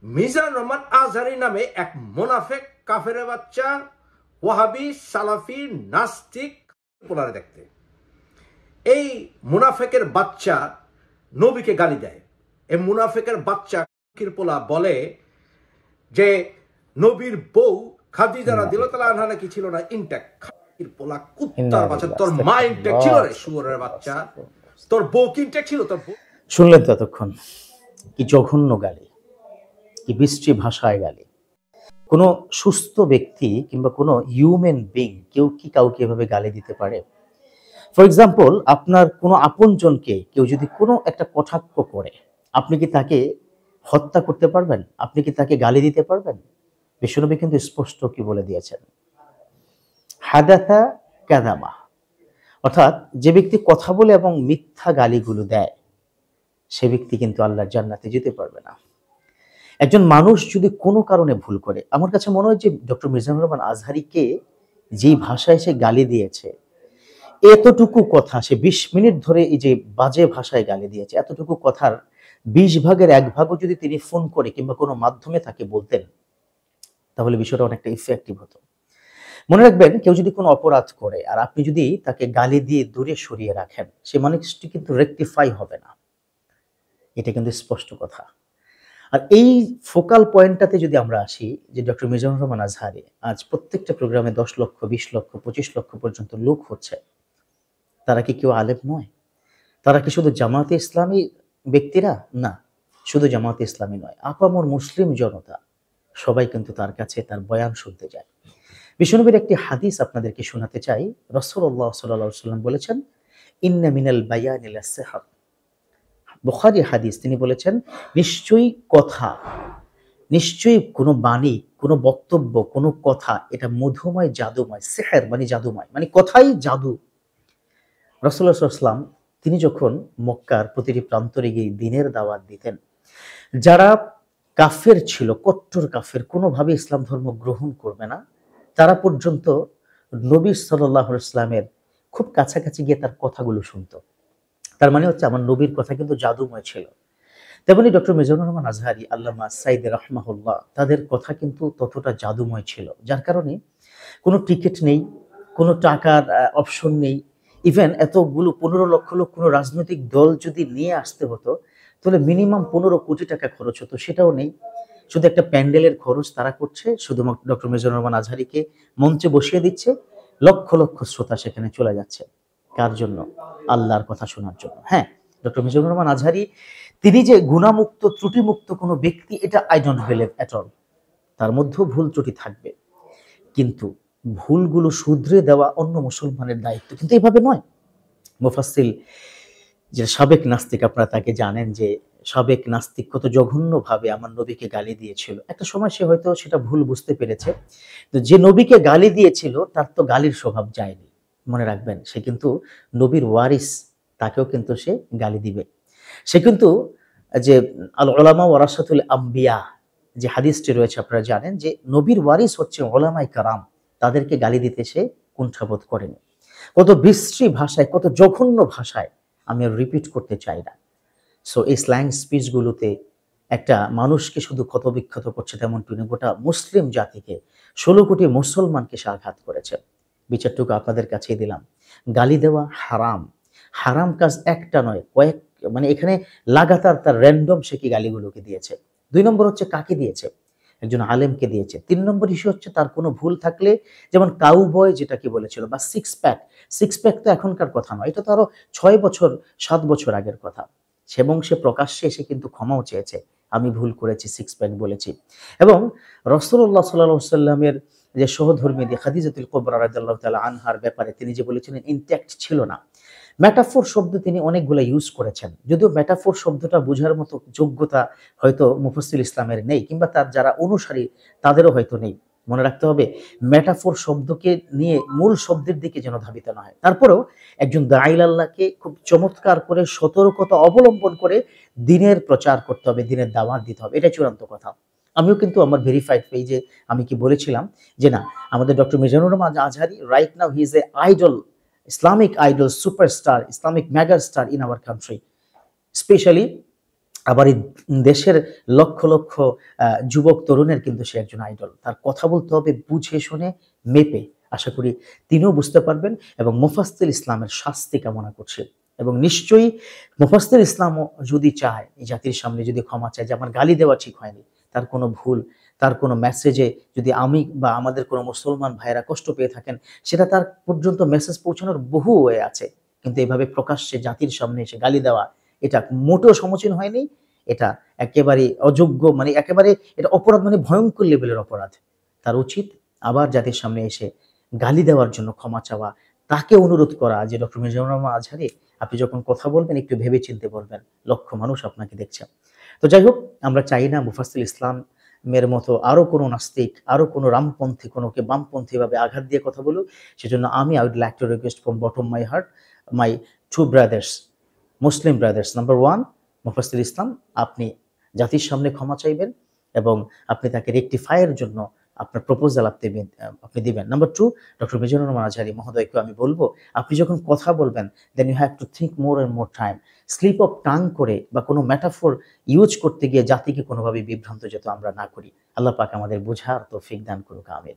মিজানুর রহমান আজহারী নামে এক মুনাফেক কাফের বাচ্চা ওয়াহাবি সালাফি নাস্তিক পোলারে দেখতে। এই মুনাফেকের বাচ্চা নবীকে গালি দেয়। এই মুনাফেকের বাচ্চা পোলা বলে যে নবীর বউ খাদিজা রাদিয়াল্লাহু আনহা নাকি ছিল না ইনট্যাক্ট। পোলা কুত্তার বাচ্চা, তোর মা ইনট্যাক্ট ছিল রে শুয়োরের বাচ্চা, তোর বউ কি ইনট্যাক্ট ছিল? তোর বউ শুনলেন ততক্ষণ কি জঘন্য গালি, কি বিশ্রী ভাষায় গালি। কোনো সুস্থ ব্যক্তি কিংবা কোনো হিউম্যান বিং কেউ কি কাউকে এভাবে গালি দিতে পারে? ফর এক্সাম্পল, আপনার কোনো আপনজনকে কেউ যদি কোনো একটা কটাক্ষ করে, আপনি কি তাকে হত্যা করতে পারবেন? আপনি কি তাকে গালি দিতে পারবেন? বিশ্বনবী কিন্তু স্পষ্ট কি বলে দিয়েছেন, হাদাথা কাযাবা, অর্থাৎ যে ব্যক্তি কথা বলে এবং মিথ্যা গালিগুলো দেয় সে ব্যক্তি কিন্তু আল্লাহর জান্নাতে যেতে পারবে না। একজন মানুষ যদি কোনো কারণে ভুল করে, আমার কাছে মনে হয় যে ডক্টর মিজানুর রহমান আজহারীকে যেই ভাষায় সে গালি দিয়েছে, এতটুকু কথা সে 20 মিনিট ধরে এই যে বাজে ভাষায় গালি দিয়েছে, এতটুকু কথার 20 ভাগের 1 ভাগও যদি তিনি ফোন করে কিংবা কোনো মাধ্যমে তাকে বলতেন, তাহলে বিষয়টা অনেকটা ইফেক্টিভ হতো। মনে রাখবেন, কেউ যদি কোনো অপরাধ করে আর আপনি যদি তাকে গালি দিয়ে দূরে সরিয়ে রাখেন, সে মানুষটি কিন্তু রেকটিফাই হবে না। এটা কিন্তু স্পষ্ট কথা। আর এই ফোকাল পয়েন্টটাতে যদি আমরা আসি, যে ডক্টর মিজানুর রহমান আজহারী আজ প্রত্যেকটা প্রোগ্রামে 10 লক্ষ 20 লক্ষ 25 লক্ষ পর্যন্ত লোক হচ্ছে, তারা কি কেউ আলেম নয়? তারা কি শুধু জামাতে ইসলামী ব্যক্তিরা? না, শুধু জামাতে ইসলামী নয়, আপামর মুসলিম জনতা সবাই কিন্তু তার কাছে তার বয়ান শুনতে যায়। বিশ্বনবীর একটি হাদিস আপনাদেরকে শোনাতে চাই। রাসূলুল্লাহ সাল্লাল্লাহু আলাইহি ওয়াসাল্লাম বলেছেন, ইন্না মিনাল বায়ানি লাসসিহর। বুখারী হাদিস, তিনি বলেছেন নিশ্চয়ই কথা, নিশ্চয়ই কোনো বাণী, কোনো বক্তব্য, কোনো কথা এটা মধুময়, জাদুময়। সিহর মানে জাদুময়, মানে কথাই জাদু। রাসূলুল্লাহ সাল্লাল্লাহু আলাইহি ওয়াসাল্লাম তিনি যখন মক্কার প্রতিটি প্রান্তরে গিয়ে দ্বীনের দাওয়াত দিতেন, যারা কাফের ছিল, কট্টর কাফের, কোনোভাবে ইসলাম ধর্ম গ্রহণ করবে না, তারা পর্যন্ত নবী সাল্লাল্লাহু আলাইহি ওয়াসাল্লামের খুব কাছাকাছি গিয়ে তার কথাগুলো শুনতো। তার মানে হচ্ছে আমার নবীর কথা কিন্তু জাদুময় ছিল। তেমনি ডক্টর মিজানুর রহমান আজহারী, আল্লামা সাইদ রাহমাহুল্লাহ, তাদের কথা কিন্তু ততটা জাদুময় ছিল, যার কারণে কোনো টিকিট নেই, কোনো টাকার অপশন নেই। ইভেন এতগুলো 15 লক্ষ লোক কোনো রাজনৈতিক দল যদি নিয়ে আসতে হতো, তাহলে মিনিমাম 15 কোটি টাকা খরচ হতো, সেটাও নেই। শুধু একটা প্যান্ডেলের খরচ তারা করছে, শুধুমাত্র ডক্টর মিজানুর রহমান আজহারীকে মঞ্চে বসিয়ে দিচ্ছে, লক্ষ লক্ষ শ্রোতা সেখানে চলে যাচ্ছে। কার জন্য? আল্লাহর কথা শোনার জন্য। হ্যাঁ, ডক্টর মিজানুর রহমান আজহারী তিনি যে গুণামুক্ত ত্রুটিমুক্ত কোনো ব্যক্তি, এটা I don't believe at all. তার মধ্যেও ভুল ত্রুটি থাকবে, কিন্তু ভুলগুলো শুধরে দেওয়া অন্য মুসলমানের দায়িত্ব, কিন্তু এইভাবে নয়। মুফাসসিল যে সাবেক নাস্তিক, আপনারা তাকে জানেন, যে সাবেক নাস্তিক কত জঘন্যভাবে আমার নবীকে গালি দিয়েছিল। একটা সময় সে হয়তো সেটা ভুল বুঝতে পেরেছে, তো যে নবীকে গালি দিয়েছিল তার তো গালির স্বভাব যায়নি। মনে রাখবেন, সে কিন্তু নবীর ওয়ারিস, তাকেও কিন্তু সে গালি দিবে। সে কিন্তু যে আল উলামা ওয়ারাসাতুল আম্বিয়া যে হাদিসটি রয়েছে, আপনারা জানেন যে নবীর ওয়ারিস হচ্ছে উলামায়ে কেরাম, তাদেরকে গালি দিতে সে কুণ্ঠাবোধ করেনি। কত বিশ্রী ভাষায়, কত জঘন্য ভাষায়, আমি আর রিপিট করতে চাই না। সো এই স্ল্যাং স্পিচগুলোতে একটা মানুষকে শুধু ক্ষতবিক্ষত করছে তেমনটি নয়, গোটা মুসলিম জাতিকে, 16 কোটি মুসলমানকে সে আঘাত করেছে। বিচারটুকু আপনাদের কাছেই দিলাম। গালি দেওয়া হারাম। হারাম কাজ একটা নয়, কয়েক, মানে এখানে লাগাতার তার র্যান্ডম সে কি গালিগুলোকে দিয়েছে। 2 নম্বর হচ্ছে কাকে দিয়েছে? একজন আলেমকে দিয়েছে। 3 নম্বর ইস্যু হচ্ছে তার কোনো ভুল থাকলে, যেমন কাউবয় যেটা কি বলেছিল, বা সিক্স প্যাক তো এখনকার কথা নয়, এটা তো আরো 6 বছর 7 বছর আগের কথা। এবং সে প্রকাশ্যে এসে কিন্তু ক্ষমাও চেয়েছে, আমি ভুল করেছি, সিক্স প্যাক বলেছি। এবং রাসূলুল্লাহ সাল্লাল্লাহু আলাইহি ওয়াসাল্লামের যে সহধর্মী খাদিজাতুল কুবরা রাদিয়াল্লাহু তাআলা আনহার ব্যাপারে তিনি যে বলেছিলেন ইনট্যাক্ট ছিল না, মেটাফোর শব্দ তিনি অনেকগুলো ইউজ করেছেন। যদিও মেটাফোর শব্দটা বোঝার মতো যোগ্যতা হয়তো মুফাসসিল ইসলামের নেই, কিংবা তার যারা অনুসারী তাদেরও হয়তো নেই। মনে রাখতে হবে, মেটাফোর শব্দকে নিয়ে মূল শব্দের দিকে যেন ধাবিত না হয়। তারপরেও একজন দাঈল আল্লাহকে খুব চমৎকার করে সতর্কতা অবলম্বন করে দিনের প্রচার করতে হবে, দিনের দাওয়াত দিতে হবে, এটা চূড়ান্ত কথা। আমিও কিন্তু আমার ভেরিফাইড পেজে আমি কি বলেছিলাম যে না, আমাদের doctor Mizanur Rahman Azhari right now he is a idol, Islamic idol, superstar, Islamic megastar in our country, especially আবার এই দেশের লক্ষ লক্ষ যুবক তরুণের কিন্তু সে একজন আইডল। তার কথা বলতে হবে বুঝে শুনে, মেপে। আশা করি তিনিও বুঝতে পারবেন এবং মোফাজ্জল ইসলামের শাস্তি কামনা করছি। এবং নিশ্চয়ই মোফাজ্জল ইসলামও যদি চায়, এই জাতির সামনে যদি ক্ষমা চায় যে আমার গালি দেওয়া ঠিক হয়নি, তার কোনো ভুল, তার কোনো মেসেজে যদি আমি বা আমাদের কোনো মুসলমান ভাইয়েরা কষ্ট পেয়ে থাকেন, সেটা তার পর্যন্ত মেসেজ পৌঁছানোর বহু ওয়ে আছে। কিন্তু এভাবে প্রকাশ্যে জাতির সামনে এসে গালি দেওয়া, এটা মোটেও সমীচীন হয়নি। এটা একেবারে অযোগ্য, মানে একেবারে এটা অপরাধ, মানে ভয়ঙ্কর লেভেলের অপরাধ। তার উচিত আবার জাতির সামনে এসে গালি দেওয়ার জন্য ক্ষমা চাওয়া, তাকে অনুরোধ করা যে ডক্টর মিজানুর রহমান আজহারি, আপনি যখন কথা বলবেন একটু ভেবে চিন্তে বলবেন, লক্ষ মানুষ আপনাকে দেখছে। তো যাই হোক, আমরা চাই না মুফাজ্জল ইসলামের মতো আরো কোনো নাস্তিক, আরো কোনো রামপন্থী, কোনোকে বামপন্থী ভাবে আঘাত দিয়ে কথা বলুক। সেজন্য I would like to request from bottom my heart, my two brothers, Muslim brothers. Number one, Mufazzal Islam, আপনি জাতির সামনে ক্ষমা চাইবেন এবং আপনি তাকে রেকটিফাইয়ের জন্য আপনার প্রপোজাল আপনি দিবেন। Number two, doctor Mizanur Rahman Azhari মহোদয়কে আমি বলবো, আপনি যখন কথা বলবেন, then you have to think more and more time. Slip of tongue করে বা কোনো মেটাফোর ইউজ করতে গিয়ে জাতিকে কোনোভাবে বিভ্রান্ত যাতে আমরা না করি। আল্লাহ পাক আমাদের বোঝার তৌফিক দান করুক, আমিন।